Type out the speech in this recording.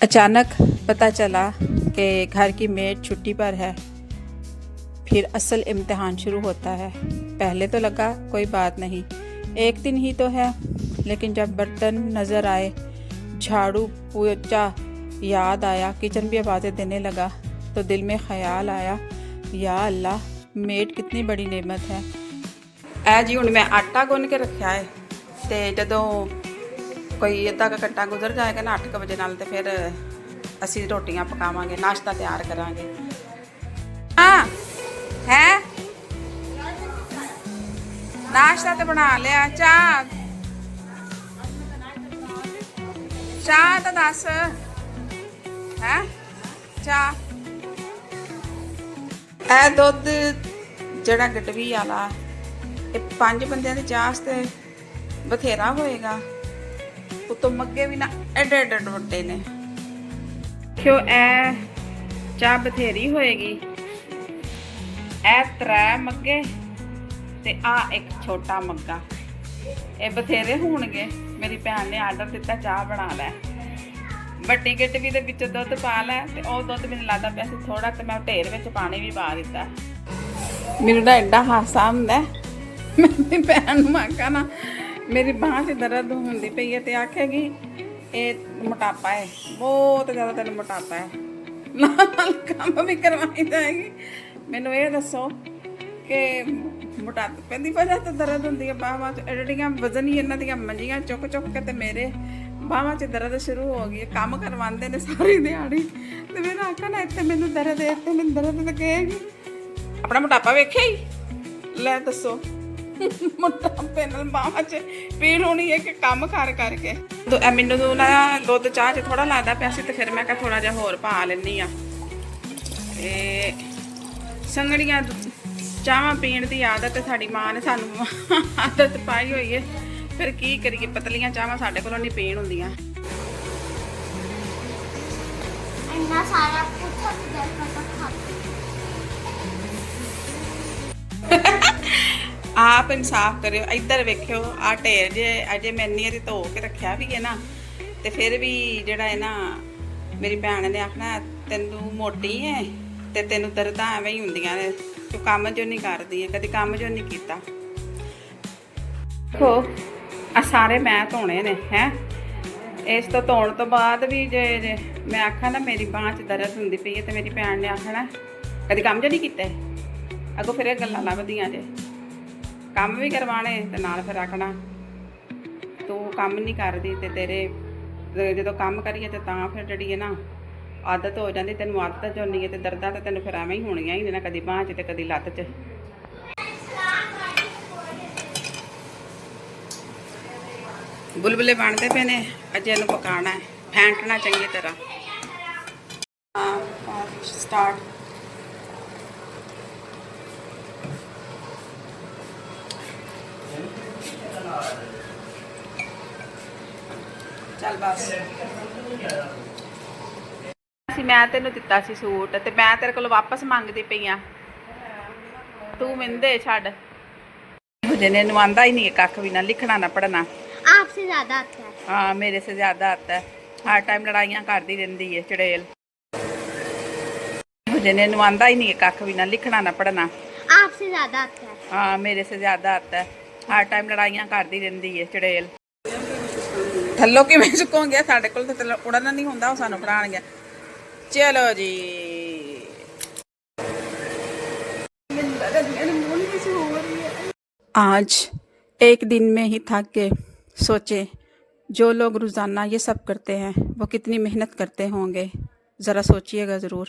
अचानक पता चला कि घर की मेड छुट्टी पर है। फिर असल इम्तिहान शुरू होता है। पहले तो लगा कोई बात नहीं, एक दिन ही तो है, लेकिन जब बर्तन नज़र आए, झाड़ू पोछा याद आया, किचन भी आवाज़ें देने लगा, तो दिल में ख्याल आया, या अल्लाह, मेड कितनी बड़ी नेमत है। ऐ जी हुण मैं आटा गुन के रखा है, तो जदों कोई अद्धा घंटा गुजर जाएगा ना 8 बजे नाल, तो फिर असी रोटियां पकावांगे, नाश्ता तैयार करांगे। हाँ है नाश्ता तो बना लिया, चाह चाह तो दस है चाह। ਇਹ ਦੁੱਧ ਜਿਹੜਾ ਗਟਵੀ ਵਾਲਾ, ਇਹ 5 ਬੰਦਿਆਂ ਦੀ ਚਾਹ ਤੇ ਬਥੇਰਾ ਹੋਏਗਾ। ਉਤੋਂ ਮੱਗੇ ਵੀ ਨਾ ਐਡੇ ਐਡੇ ਵੱਡੇ ਨੇ। ਕਿਉਂ ਇਹ ਚਾਹ ਬਥੇਰੀ ਹੋਏਗੀ। ਇਹ 3 ਮੱਗੇ ਤੇ ਆ ਇੱਕ ਛੋਟਾ ਮੱਗਾ, ਇਹ ਬਥੇਰੇ ਹੋਣਗੇ। ਮੇਰੀ ਭੈਣ ਨੇ ਆਰਡਰ ਦਿੱਤਾ ਚਾਹ ਬਣਾ ਲੈ, ਵੱਡੀ ਗਟਵੀ ਦੇ ਵਿੱਚ ਦੁੱਧ ਪਾ ਲੈ, ਤੇ ਉਹ ਦੁੱਧ ਮੈਨੂੰ ਲੱਗਦਾ ਪਿਆ ਸੀ ਥੋੜਾ, ਤੇ ਮੈਂ ਢੇਰ ਵਿੱਚ ਪਾਣੀ ਵੀ ਪਾ ਦਿੱਤਾ। ਮੈਨੂੰ ਤਾਂ ਐਡਾ ਹਾਸਾ ਆਉਂਦਾ। ਮੇਰੀ ਭੈਣ ਨੂੰ ਆਖਾਂ ਨਾ ਮੇਰੀ ਬਾਂਹ 'ਚ ਦਰਦ ਹੁੰਦੀ ਪਈ ਹੈ, ਤੇ ਆਖੇਗੀ ਇਹ ਮੋਟਾਪਾ ਹੈ, ਬਹੁਤ ਜ਼ਿਆਦਾ ਤੈਨੂੰ ਮੋਟਾਪਾ ਹੈ, ਨਾਲ ਕੰਮ ਵੀ ਕਰਵਾਈ ਜਾਏਗੀ। ਮੈਨੂੰ ਇਹ ਦੱਸੋ ਕਿ ਮੋਟਾਪੇ ਦੀ ਵਜ੍ਹਾ ਤੋਂ ਦਰਦ ਹੁੰਦੀ ਹੈ ਬਾਹਾਂ 'ਚ। ਐਡੀਆਂ ਵਜ਼ਨ ਹੀ ਇਹਨਾਂ ਦੀਆਂ ਮੰਜੀਆਂ ਚੁੱਕ ਚੁੱਕ ਕੇ, ਤੇ ਮੇਰੇ ਬਾਹਾਂ 'ਚ ਦਰਦ ਸ਼ੁਰੂ ਹੋ ਗਈ। ਕੰਮ ਕਰਵਾਉਂਦੇ ਨੇ ਸਾਰੀ ਦਿਹਾੜੀ, ਤੇ ਮੇਰਾ ਆਖਾਂ ਨਾ ਇੱਥੇ ਮੈਨੂੰ ਦਰਦ ਹੈ, ਇੱਥੇ ਮੈਨੂੰ ਦਰਦ, ਤੇ ਕਹੇਗੀ ਆਪਣਾ ਮੋਟਾਪਾ ਵੇਖਿਆ ਹੀ। ਲੈ ਦੱਸੋ, ਮੋਟਾਪੇ ਨਾਲ ਬਾਹਾਂ 'ਚ ਪੀੜ ਹੋਣੀ ਹੈ ਕਿ ਕੰਮ ਕਰ ਕਰਕੇ। ਤੇ ਮੈਨੂੰ ਨਾ ਦੁੱਧ ਚਾਹ 'ਚ ਥੋੜਾ ਲੱਗਦਾ ਪਿਆ ਸੀ, ਤੇ ਫਿਰ ਮੈਂ ਕਿਹਾ ਥੋੜਾ ਜਿਹਾ ਹੋਰ ਪਾ ਲੈਂਦੀ ਆ। ਤੇ ਸੰਗੜੀਆਂ ਚਾਹਾਂ ਪੀਣ ਦੀ ਆਦਤ ਸਾਡੀ ਮਾਂ ਨੇ ਸਾਨੂੰ ਆਦਤ ਪਾਈ ਹੋਈ ਹੈ। ਫਿਰ ਕੀ ਕਰੀਏ, ਪਤਲੀਆਂ ਚਾਹਾਂ ਸਾਡੇ ਕੋਲੋਂ ਨਹੀਂ ਪੀਣ ਹੁੰਦੀਆਂ। ਇੰਨਾ ਸਾਰਾ ਕੁਝ ਆਪ ਇਨਸਾਫ ਕਰਿਓ। ਇੱਧਰ ਵੇਖਿਓ, ਆ ਢੇਰ ਜੇ ਅਜੇ ਮੈਂ ਇੰਨੀ ਵਾਰੀ ਧੋ ਕੇ ਰੱਖਿਆ ਵੀ ਹੈ ਨਾ, ਤੇ ਫਿਰ ਵੀ ਜਿਹੜਾ ਹੈ ਨਾ, ਮੇਰੀ ਭੈਣ ਨੇ ਆਖਣਾ ਤੈਨੂੰ ਮੋਟੀ ਹੈ ਤੇ ਤੈਨੂੰ ਦਰਦਾਂ ਐਵੇਂ ਹੀ ਹੁੰਦੀਆਂ ਨੇ, ਤੂੰ ਕੰਮ ਜੋ ਨਹੀਂ ਕਰਦੀ ਹੈ, ਕਦੀ ਕੰਮ ਜੋ ਨਹੀਂ ਕੀਤਾ। ਦੇਖੋ ਆ ਸਾਰੇ ਮੈਂ ਧੋਣੇ ਨੇ ਹੈ। ਇਸ ਤੋਂ ਧੋਣ ਤੋਂ ਬਾਅਦ ਵੀ ਜੇ ਮੈਂ ਆਖਾਂ ਨਾ ਮੇਰੀ ਬਾਂਹ 'ਚ ਦਰਦ ਹੁੰਦੀ ਪਈ ਹੈ, ਤੇ ਮੇਰੀ ਭੈਣ ਨੇ ਆਖਣਾ ਕਦੀ ਕੰਮ ਜੋ ਨਹੀਂ ਕੀਤਾ। ਅੱਗੋਂ ਫਿਰ ਇਹ ਗੱਲਾਂ ਲੱਭਦੀਆਂ ਜੇ, ਕੰਮ ਵੀ ਕਰਵਾਣੇ ਤੇ ਨਾਲ ਫਿਰ ਆਖਣਾ ਤੂੰ ਕੰਮ ਨਹੀਂ ਕਰਦੀ, ਤੇ ਤੇਰੇ ਜਦੋਂ ਕੰਮ ਕਰੀਏ ਤੇ ਤਾਂ ਫਿਰ ਜਿਹੜੀ ਹੈ ਨਾ ਆਦਤ ਹੋ ਜਾਂਦੀ। ਤੈਨੂੰ ਆਦਤ ਜੋ ਨਹੀਂ ਹੈ, ਤੇ ਦਰਦਾਂ ਤਾਂ ਤੈਨੂੰ ਫਿਰ ਐਵੇਂ ਹੀ ਹੋਣੀਆਂ ਹੀ ਨੇ, ਕਦੀ ਬਾਂਹ 'ਚ ਤੇ ਕਦੀ ਲੱਤ 'ਚ। बुलबुले बनते पे ने, अजे इन्हू पकाना है, फेंटना चंगी तरह। स्टार्ट। चल बस मैं तेनू दिता सी सूट, ते मैं तेरे को वापस मंगदी पई आ, तू मैनू दे छड्ड। जिन्हें इन्हू आंदा ही नहीं कख भी ना, लिखना ना पढ़ना। आपसे ज्यादा आता है। हाँ मेरे से ज्यादा आता है, हर टाइम लड़ाइयाँ करती रहती है चड़ेल। जिन्हें इन्हू आंदा ही नहीं कख भी ना, लिखना ना पढ़ना। आपसे ज्यादा आता है। हाँ मेरे से ज्यादा आता है, हर टाइम लड़ाइयाँ करती रहती है चड़ेल। थल्लों किवें चुकोगे, साडे कोल ते उड़ना नहीं हुंदा, सानू पढ़ाणगे। चलो जी आज एक दिन में ही थक गए। सोचे जो लोग रोज़ाना ये सब करते हैं वो कितनी मेहनत करते होंगे, ज़रा सोचिएगा ज़रूर।